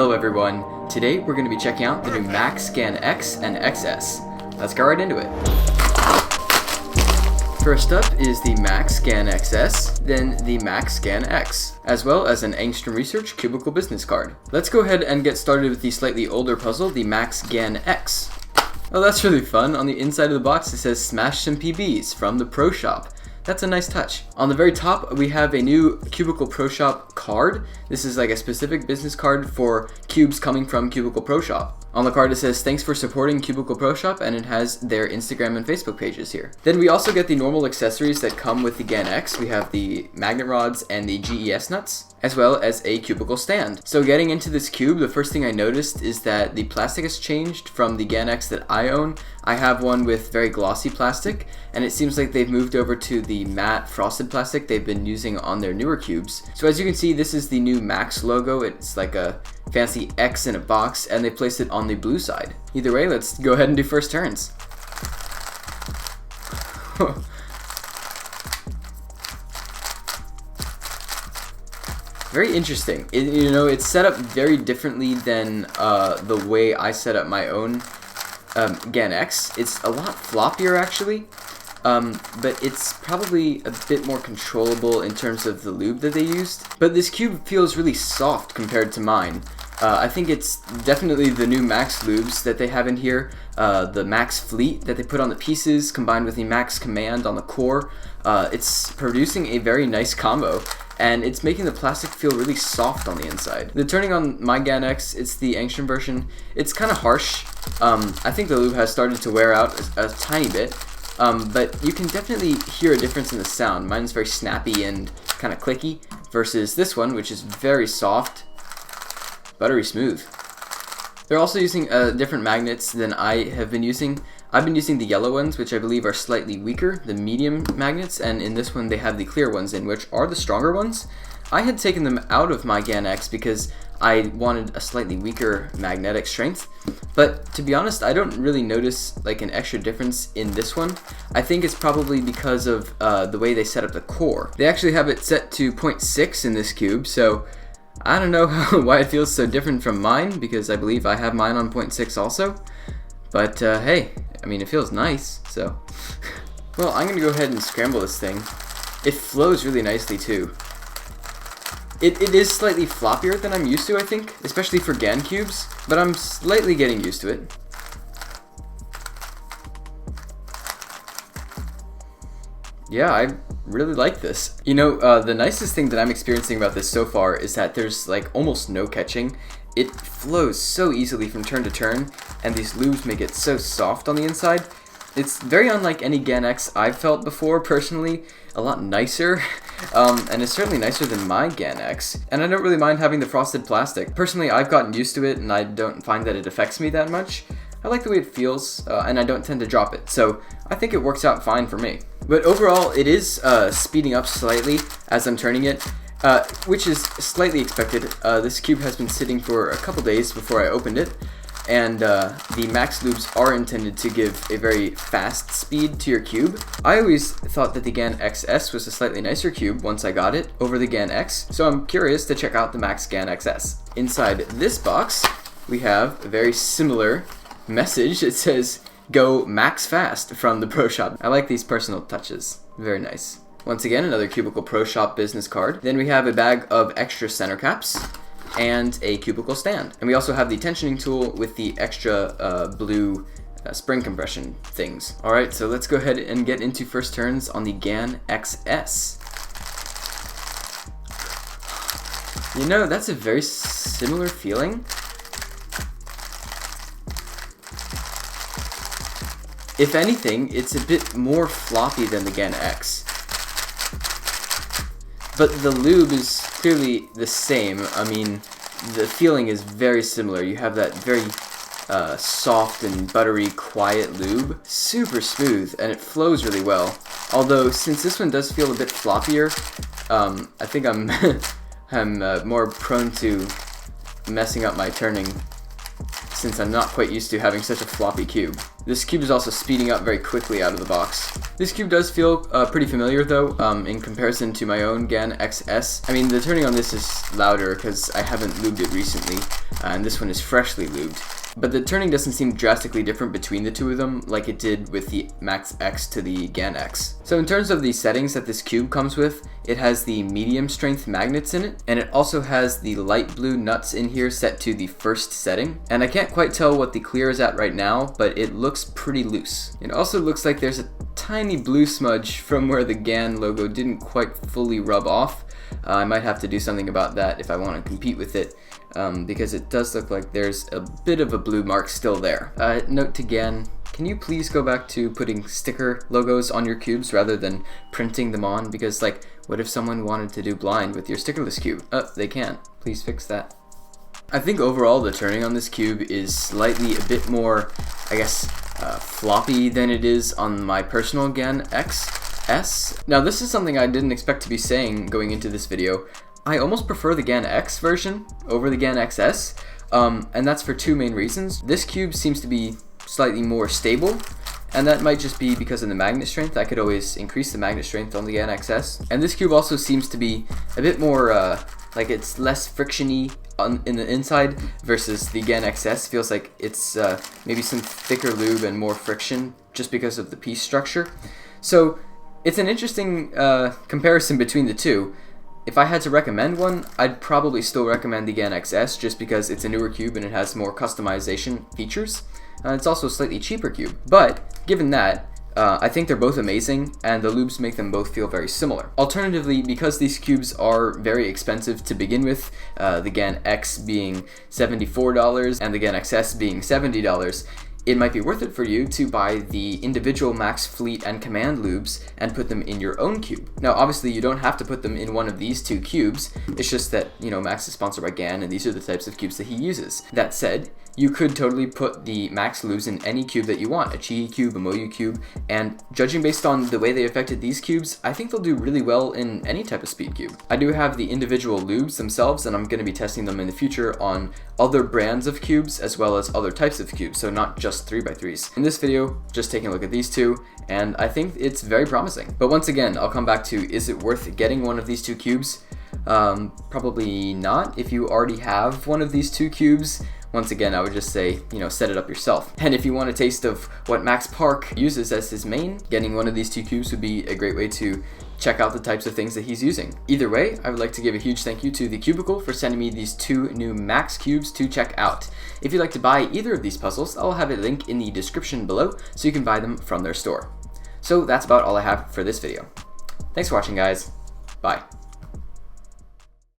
Hello everyone, today we're going to be checking out the new GAN X and XS. Let's go right into it. First up is the GAN XS, then the GAN X, as well as an Angstrom Research Cubicle business card. Let's go ahead and get started with the slightly older puzzle, the GAN X. Oh, that's really fun. On the inside of the box it says "Smash some PBs from the Pro Shop." That's a nice touch. On the very top, we have a new Cubicle Pro Shop card. This is like a specific business card for cubes coming from Cubicle Pro Shop. On the card it says, "Thanks for supporting Cubicle Pro Shop," and it has their Instagram and Facebook pages here. Then we also get the normal accessories that come with the GAN X. We have the magnet rods and the GES nuts, as well as a cubicle stand. So getting into this cube, the first thing I noticed is that the plastic has changed from the GAN X that I own. I have one with very glossy plastic, and it seems like they've moved over to the matte frosted plastic they've been using on their newer cubes. So as you can see, this is the new Max logo. It's like a fancy X in a box, and they placed it on the blue side. Either way, let's go ahead and do first turns. Very interesting. It's set up very differently than the way I set up my own GAN X. It's a lot floppier actually, but it's probably a bit more controllable in terms of the lube that they used. But this cube feels really soft compared to mine. I think it's definitely the new Max lubes that they have in here, the Max Fleet that they put on the pieces combined with the Max Command on the core. It's producing a very nice combo, and it's making the plastic feel really soft on the inside. The turning on my GAN X, it's the Angstrom version. It's kind of harsh. I think the lube has started to wear out a tiny bit, but you can definitely hear a difference in the sound. Mine's very snappy and kind of clicky versus this one, which is very soft, buttery smooth. They're also using different magnets than I have been using. I've been using the yellow ones, which I believe are slightly weaker, the medium magnets, and in this one they have the clear ones in, which are the stronger ones. I had taken them out of my GAN X because I wanted a slightly weaker magnetic strength, but to be honest, I don't really notice like an extra difference in this one. I think it's probably because of the way they set up the core. They actually have it set to 0.6 in this cube, so I don't know why it feels so different from mine, because I believe I have mine on 0.6 also. But hey, I mean, it feels nice, so. Well, I'm gonna go ahead and scramble this thing. It flows really nicely too. It is slightly floppier than I'm used to, I think, especially for GAN cubes, but I'm slightly getting used to it. Yeah, I really like this. The nicest thing that I'm experiencing about this so far is that there's like almost no catching. It flows so easily from turn to turn, and these lubes make it so soft on the inside. It's very unlike any GAN X I've felt before, personally. A lot nicer, and it's certainly nicer than my GAN X. And I don't really mind having the frosted plastic. Personally, I've gotten used to it, and I don't find that it affects me that much. I like the way it feels, and I don't tend to drop it, so I think it works out fine for me. But overall, it is speeding up slightly as I'm turning it, which is slightly expected. This cube has been sitting for a couple days before I opened it, and the Max lubes are intended to give a very fast speed to your cube. I always thought that the GAN XS was a slightly nicer cube once I got it over the GAN X, so I'm curious to check out the GAN XS. Inside this box, we have a very similar message. It says, "Go Max Fast from the Pro Shop." I like these personal touches. Very nice. Once again, another Cubicle Pro Shop business card. Then we have a bag of extra center caps and a cubicle stand. And we also have the tensioning tool with the extra blue spring compression things. Alright, so let's go ahead and get into first turns on the GAN XS. That's a very similar feeling. If anything, it's a bit more floppy than the GAN X. But the lube is clearly the same. I mean, the feeling is very similar. You have that very soft and buttery, quiet lube. Super smooth, and it flows really well. Although, since this one does feel a bit floppier, I think I'm more prone to messing up my turning since I'm not quite used to having such a floppy cube. This cube is also speeding up very quickly out of the box. This cube does feel pretty familiar though, in comparison to my own GAN XS. I mean, the turning on this is louder because I haven't lubed it recently, and this one is freshly lubed. But the turning doesn't seem drastically different between the two of them like it did with the Max X to the GAN X. So in terms of the settings that this cube comes with, it has the medium strength magnets in it, and it also has the light blue nuts in here set to the first setting. And I can't quite tell what the clear is at right now, but it looks pretty loose. It also looks like there's a tiny blue smudge from where the GAN logo didn't quite fully rub off. I might have to do something about that if I want to compete with it, because it does look like there's a bit of a blue mark still there. Note to GAN, can you please go back to putting sticker logos on your cubes rather than printing them on? Because, like, what if someone wanted to do blind with your stickerless cube? They can't. Please fix that. I think overall the turning on this cube is slightly a bit more, I guess, floppy than it is on my personal GAN XS. Now this is something I didn't expect to be saying going into this video. I almost prefer the GAN X version over the GAN XS, and that's for two main reasons. This cube seems to be slightly more stable, and that might just be because of the magnet strength. I could always increase the magnet strength on the GAN XS. And this cube also seems to be a bit more, like it's less friction-y in the inside versus the GAN XS. Feels like it's maybe some thicker lube and more friction just because of the piece structure. So it's an interesting comparison between the two. If I had to recommend one, I'd probably still recommend the GAN XS just because it's a newer cube and it has more customization features. It's also a slightly cheaper cube. But given that, I think they're both amazing, and the lubes make them both feel very similar. Alternatively, because these cubes are very expensive to begin with, the GAN X being $74 and the GAN XS being $70, it might be worth it for you to buy the individual Max Fleet and Command lubes and put them in your own cube. Now obviously you don't have to put them in one of these two cubes, it's just that, you know, Max is sponsored by GAN and these are the types of cubes that he uses. That said, you could totally put the Max lubes in any cube that you want, a Chi cube, a Moyu cube, and judging based on the way they affected these cubes, I think they'll do really well in any type of speed cube. I do have the individual lubes themselves, and I'm going to be testing them in the future on other brands of cubes as well as other types of cubes, so not just 3x3s. In this video, just taking a look at these two, and I think it's very promising. But once again, I'll come back to, is it worth getting one of these two cubes? Probably not. If you already have one of these two cubes, once again, I would just say, you know, set it up yourself. And if you want a taste of what Max Park uses as his main, getting one of these two cubes would be a great way to check out the types of things that he's using. Either way, I would like to give a huge thank you to TheCubicle for sending me these two new Max cubes to check out. If you'd like to buy either of these puzzles, I'll have a link in the description below so you can buy them from their store. So that's about all I have for this video. Thanks for watching, guys. Bye.